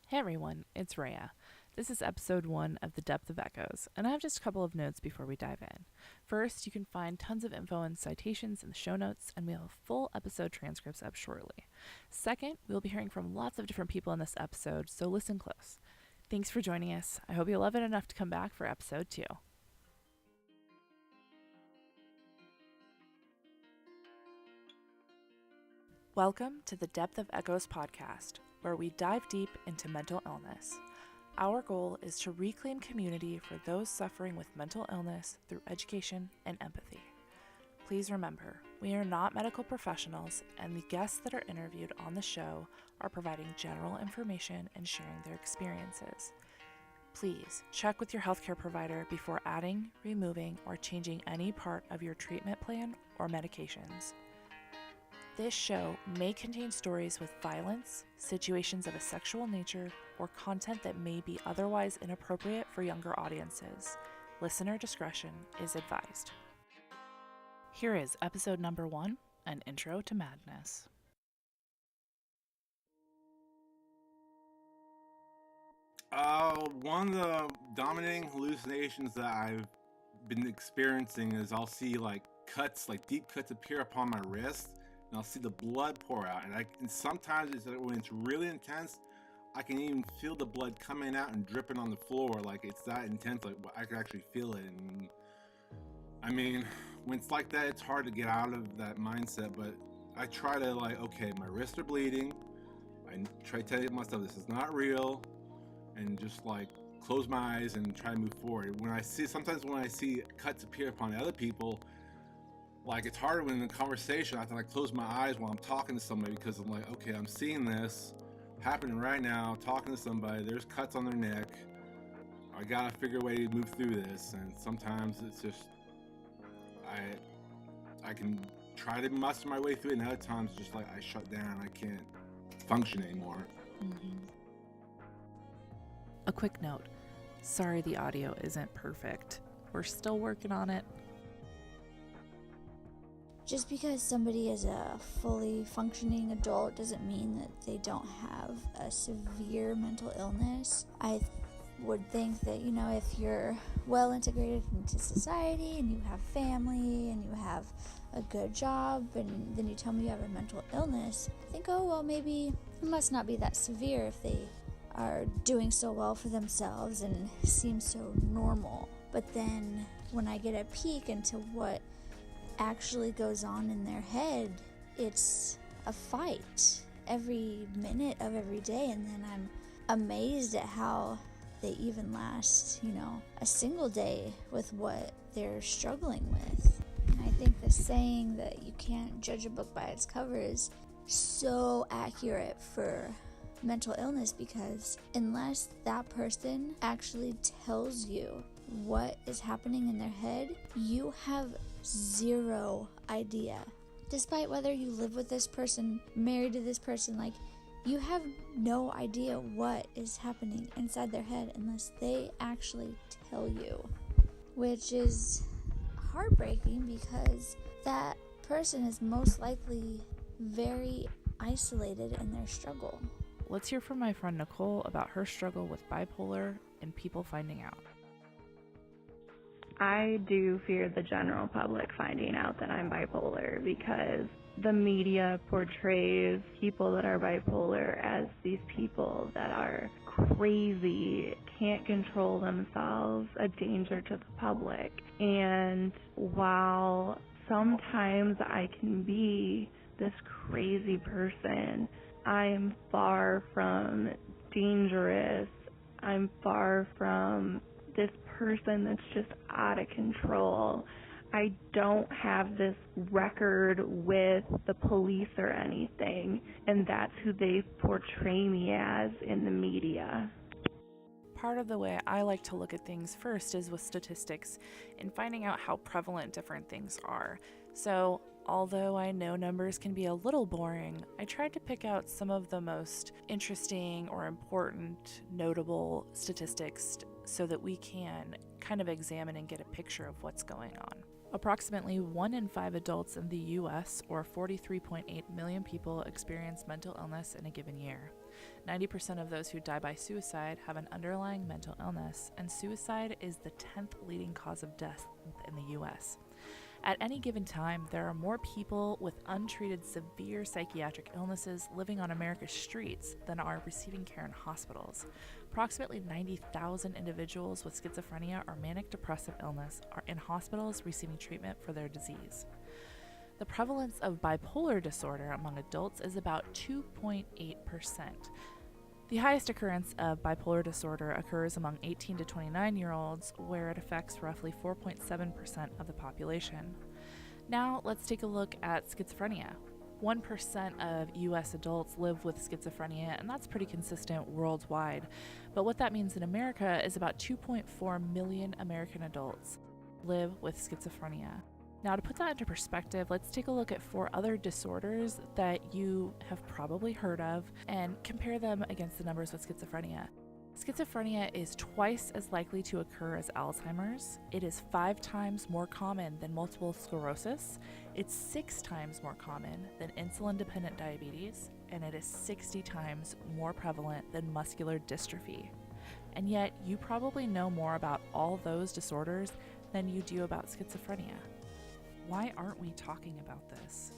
Hey everyone, it's Rayah. This is episode 1 of The Depth of Echoes, and I have just a couple of notes before we dive in. First, you can find tons of info and citations in the show notes, and we have full episode transcripts up shortly. Second, we'll be hearing from lots of different people in this episode, so listen close. Thanks for joining us. I hope you'll love it enough to come back for episode 2. Welcome to the Depth of Echoes podcast, where we dive deep into mental illness. Our goal is to reclaim community for those suffering with mental illness through education and empathy. Please remember, we are not medical professionals, and the guests that are interviewed on the show are providing general information and sharing their experiences. Please check with your healthcare provider before adding, removing, or changing any part of your treatment plan or medications. This show may contain stories with violence, situations of a sexual nature, or content that may be otherwise inappropriate for younger audiences. Listener discretion is advised. Here is episode number 1, An Intro to Madness. One of the dominating hallucinations that I've been experiencing is I'll see cuts, deep cuts appear upon my wrist, and I'll see the blood pour out. And sometimes when it's really intense, I can even feel the blood coming out and dripping on the floor. It's that intense. I can actually feel it. And I mean, when it's like that, it's hard to get out of that mindset. But I try to okay, my wrists are bleeding. I try to tell myself this is not real, and just close my eyes and try to move forward. Sometimes when I see cuts appear upon other people, it's harder when in a conversation I have to close my eyes while I'm talking to somebody, because I'm okay, I'm seeing this happening right now, talking to somebody, there's cuts on their neck, I gotta figure a way to move through this. And sometimes it's just I can try to muster my way through it, and other times just I shut down, I can't function anymore. A quick note, sorry the audio isn't perfect. We're still working on it. Just because somebody is a fully functioning adult doesn't mean that they don't have a severe mental illness. I would think that, if you're well integrated into society and you have family and you have a good job, and then you tell me you have a mental illness, I think, oh, well, maybe it must not be that severe if they are doing so well for themselves and seem so normal. But then when I get a peek into what actually goes on in their head, it's a fight every minute of every day, and then I'm amazed at how they even last, a single day with what they're struggling with. And I think the saying that you can't judge a book by its cover is so accurate for mental illness, because unless that person actually tells you what is happening in their head, you have zero idea. Despite whether you live with this person, married to this person, you have no idea what is happening inside their head unless they actually tell you, which is heartbreaking, because that person is most likely very isolated in their struggle. Let's hear from my friend Nicole about her struggle with bipolar and people finding out. I do fear the general public finding out that I'm bipolar, because the media portrays people that are bipolar as these people that are crazy, can't control themselves, a danger to the public. And while sometimes I can be this crazy person, I'm far from dangerous. I'm far from this person that's just out of control. I don't have this record with the police or anything, and that's who they portray me as in the media. Part of the way I like to look at things first is with statistics and finding out how prevalent different things are. So, although I know numbers can be a little boring, I tried to pick out some of the most interesting or important, notable statistics so that we can kind of examine and get a picture of what's going on. Approximately 1 in 5 adults in the US, or 43.8 million people, experience mental illness in a given year. 90% of those who die by suicide have an underlying mental illness, and suicide is the 10th leading cause of death in the US. At any given time, there are more people with untreated severe psychiatric illnesses living on America's streets than are receiving care in hospitals. Approximately 90,000 individuals with schizophrenia or manic depressive illness are in hospitals receiving treatment for their disease. The prevalence of bipolar disorder among adults is about 2.8%. The highest occurrence of bipolar disorder occurs among 18 to 29-year-olds, where it affects roughly 4.7% of the population. Now, let's take a look at schizophrenia. 1% of U.S. adults live with schizophrenia, and that's pretty consistent worldwide. But what that means in America is about 2.4 million American adults live with schizophrenia. Now, to put that into perspective, let's take a look at 4 other disorders that you have probably heard of and compare them against the numbers with schizophrenia. Schizophrenia is twice as likely to occur as Alzheimer's. It is 5 times more common than multiple sclerosis. It's 6 times more common than insulin-dependent diabetes, and it is 60 times more prevalent than muscular dystrophy. And yet, you probably know more about all those disorders than you do about schizophrenia. Why aren't we talking about this?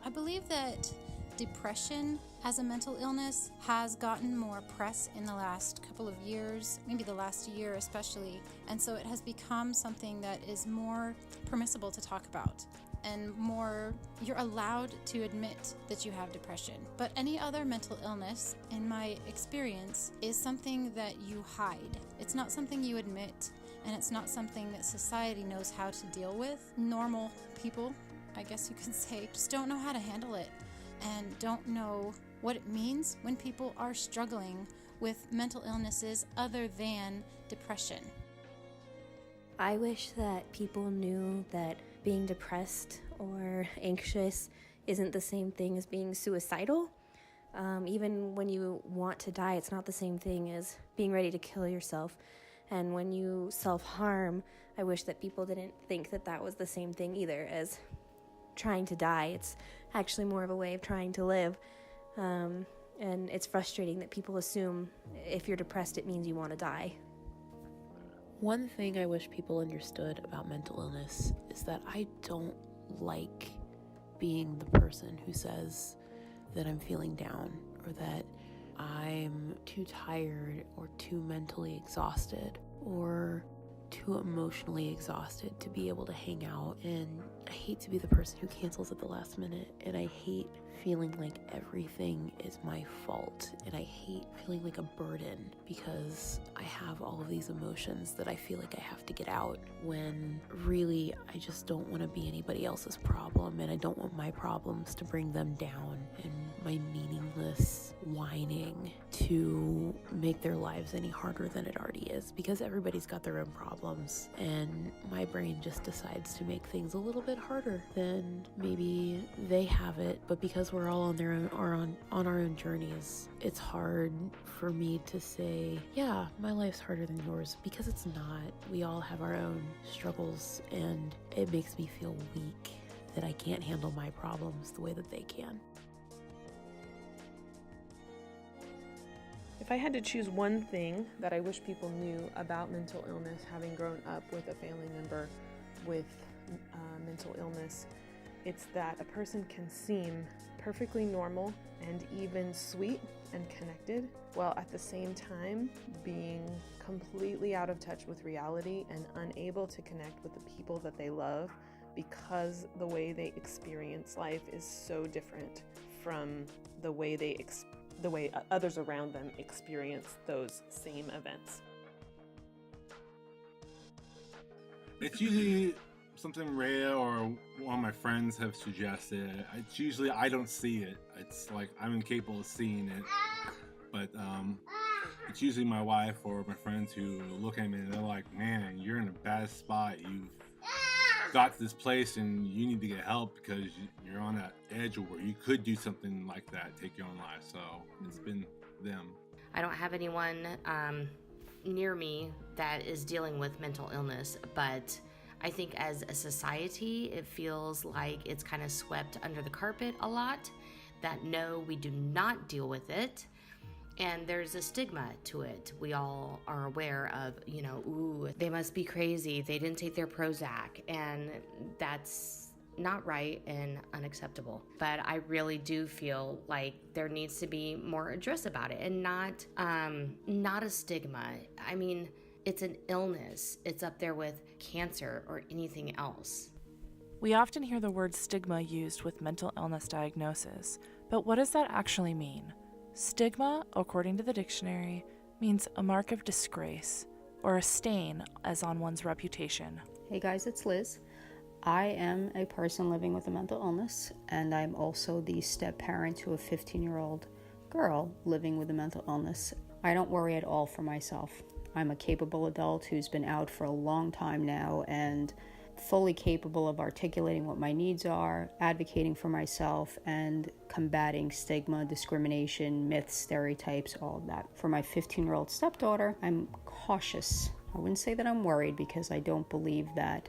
I believe that depression as a mental illness has gotten more press in the last couple of years, maybe the last year especially, and so it has become something that is more permissible to talk about and more you're allowed to admit that you have depression. But any other mental illness, in my experience, is something that you hide. It's not something you admit, and it's not something that society knows how to deal with. Normal people, I guess you could say, just don't know how to handle it and don't know what it means when people are struggling with mental illnesses other than depression. I wish that people knew that being depressed or anxious isn't the same thing as being suicidal. Even when you want to die, it's not the same thing as being ready to kill yourself. And when you self-harm, I wish that people didn't think that that was the same thing either as trying to die. It's actually more of a way of trying to live. And it's frustrating that people assume if you're depressed, it means you want to die. One thing I wish people understood about mental illness is that I don't like being the person who says that I'm feeling down or that I'm too tired or too mentally exhausted or too emotionally exhausted to be able to hang out. And I hate to be the person who cancels at the last minute, and I hate feeling like everything is my fault, and I hate feeling like a burden because I have all of these emotions that I feel like I have to get out when really I just don't want to be anybody else's problem, and I don't want my problems to bring them down and my meaningless whining to make their lives any harder than it already is, because everybody's got their own problems, and my brain just decides to make things a little bit harder than maybe they have it. But because we're all on their own or on our own journeys, it's hard for me to say, yeah, my life's harder than yours, because it's not. We all have our own struggles, and it makes me feel weak that I can't handle my problems the way that they can. If I had to choose one thing that I wish people knew about mental illness, having grown up with a family member with mental illness, it's that a person can seem perfectly normal and even sweet and connected, while at the same time being completely out of touch with reality and unable to connect with the people that they love, because the way they experience life is so different from the way others around them experience those same events. It's usually something Rayah or one of my friends have suggested. It's usually I don't see it. It's like I'm incapable of seeing it. But it's usually my wife or my friends who look at me and they're like, man, you're in a bad spot. You've got to this place and you need to get help because you're on that edge where you could do something like that, take your own life. So it's been them. I don't have anyone near me that is dealing with mental illness, but I think as a society, it feels like it's kind of swept under the carpet a lot, that no, we do not deal with it. And there's a stigma to it. We all are aware of, ooh, they must be crazy. They didn't take their Prozac. And that's not right and unacceptable. But I really do feel like there needs to be more address about it, and not a stigma. I mean, it's an illness. It's up there with cancer or anything else. We often hear the word stigma used with mental illness diagnosis, but what does that actually mean? Stigma, according to the dictionary, means a mark of disgrace or a stain as on one's reputation. Hey guys, it's Liz. I am a person living with a mental illness, and I'm also the step-parent to a 15-year-old girl living with a mental illness. I don't worry at all for myself. I'm a capable adult who's been out for a long time now and fully capable of articulating what my needs are, advocating for myself, and combating stigma, discrimination, myths, stereotypes, all of that. For my 15-year-old stepdaughter, I'm cautious. I wouldn't say that I'm worried, because I don't believe that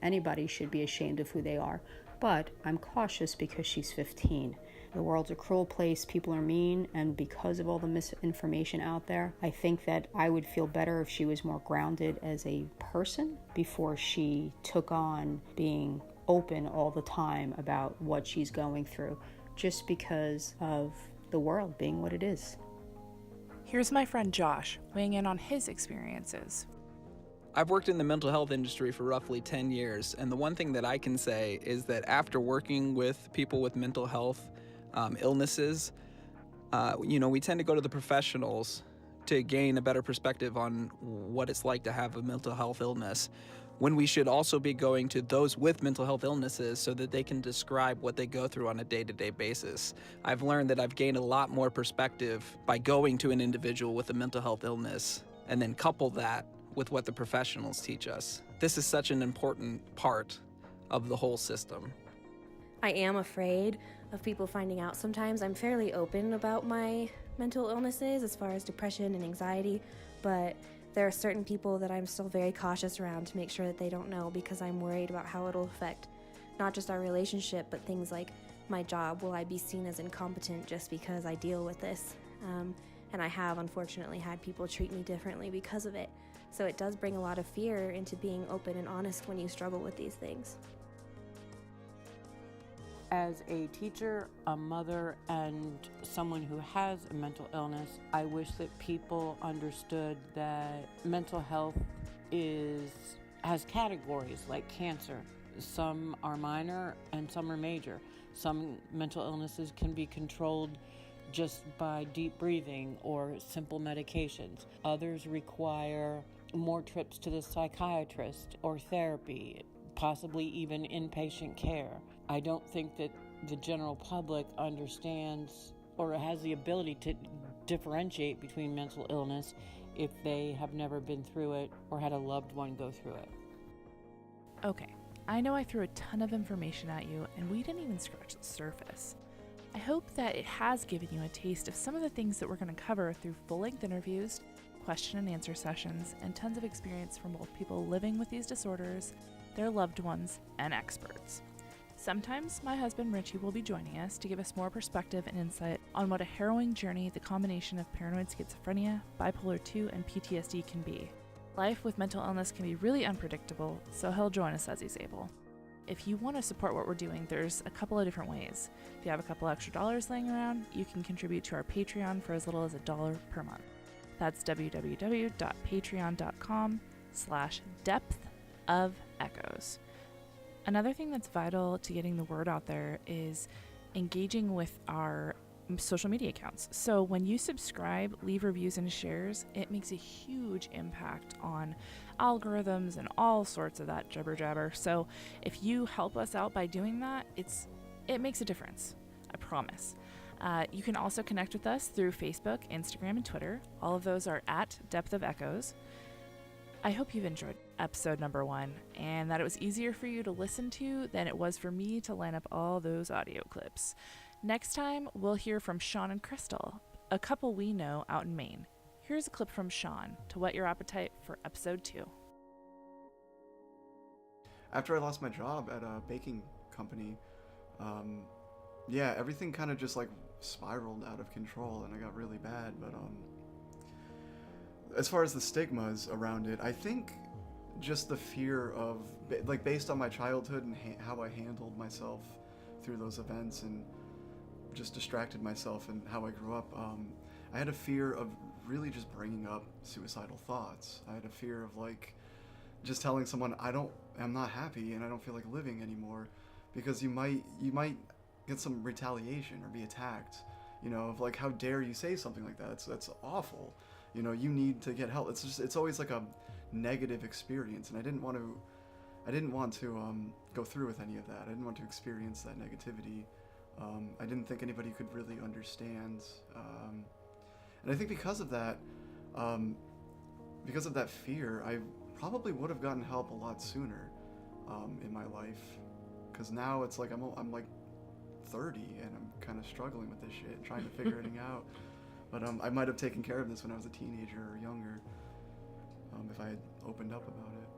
anybody should be ashamed of who they are, but I'm cautious because she's 15. The world's a cruel place, people are mean, and because of all the misinformation out there, I think that I would feel better if she was more grounded as a person before she took on being open all the time about what she's going through, just because of the world being what it is. Here's my friend Josh weighing in on his experiences. I've worked in the mental health industry for roughly 10 years, and the one thing that I can say is that after working with people with mental health illnesses, we tend to go to the professionals to gain a better perspective on what it's like to have a mental health illness, when we should also be going to those with mental health illnesses so that they can describe what they go through on a day-to-day basis. I've learned that I've gained a lot more perspective by going to an individual with a mental health illness and then couple that with what the professionals teach us. This is such an important part of the whole system. I am afraid of people finding out sometimes. I'm fairly open about my mental illnesses as far as depression and anxiety, but there are certain people that I'm still very cautious around to make sure that they don't know, because I'm worried about how it'll affect not just our relationship, but things like my job. Will I be seen as incompetent just because I deal with this? And I have unfortunately had people treat me differently because of it. So it does bring a lot of fear into being open and honest when you struggle with these things. As a teacher, a mother, and someone who has a mental illness, I wish that people understood that mental health has categories like cancer. Some are minor and some are major. Some mental illnesses can be controlled just by deep breathing or simple medications. Others require more trips to the psychiatrist or therapy, possibly even inpatient care. I don't think that the general public understands or has the ability to differentiate between mental illness if they have never been through it or had a loved one go through it. Okay, I know I threw a ton of information at you and we didn't even scratch the surface. I hope that it has given you a taste of some of the things that we're going to cover through full-length interviews, question and answer sessions, and tons of experience from both people living with these disorders, their loved ones, and experts. Sometimes my husband Richie will be joining us to give us more perspective and insight on what a harrowing journey the combination of paranoid schizophrenia, bipolar 2, and PTSD can be. Life with mental illness can be really unpredictable, so he'll join us as he's able. If you want to support what we're doing, there's a couple of different ways. If you have a couple extra dollars laying around, you can contribute to our Patreon for as little as $1 per month. That's www.patreon.com/depthofechoes. Another thing that's vital to getting the word out there is engaging with our social media accounts. So when you subscribe, leave reviews and shares, it makes a huge impact on algorithms and all sorts of that jibber jabber. So if you help us out by doing that, it makes a difference. I promise. You can also connect with us through Facebook, Instagram, and Twitter. All of those are at Depth of Echoes. I hope you've enjoyed episode number 1 and that it was easier for you to listen to than it was for me to line up all those audio clips. Next time, we'll hear from Sean and Crystal, a couple we know out in Maine. Here's a clip from Sean to whet your appetite for episode 2. After I lost my job at a baking company, yeah, everything kind of just like spiraled out of control, and I got really bad. But as far as the stigmas around it, I think just the fear of, like, based on my childhood and how I handled myself through those events and just distracted myself and how I grew up, I had a fear of really just bringing up suicidal thoughts. I had a fear of, like, just telling someone I'm not happy and I don't feel like living anymore, because you might get some retaliation or be attacked, you know, of like, how dare you say something like that? That's awful. You know, you need to get help. It's always like a negative experience, and I didn't want to go through with any of that. I didn't want to experience that negativity. I didn't think anybody could really understand, and I think because of that fear, I probably would have gotten help a lot sooner in my life, because now it's like I'm like 30 and I'm kind of struggling with this shit and trying to figure it out. But I might have taken care of this when I was a teenager or younger, if I had opened up about it.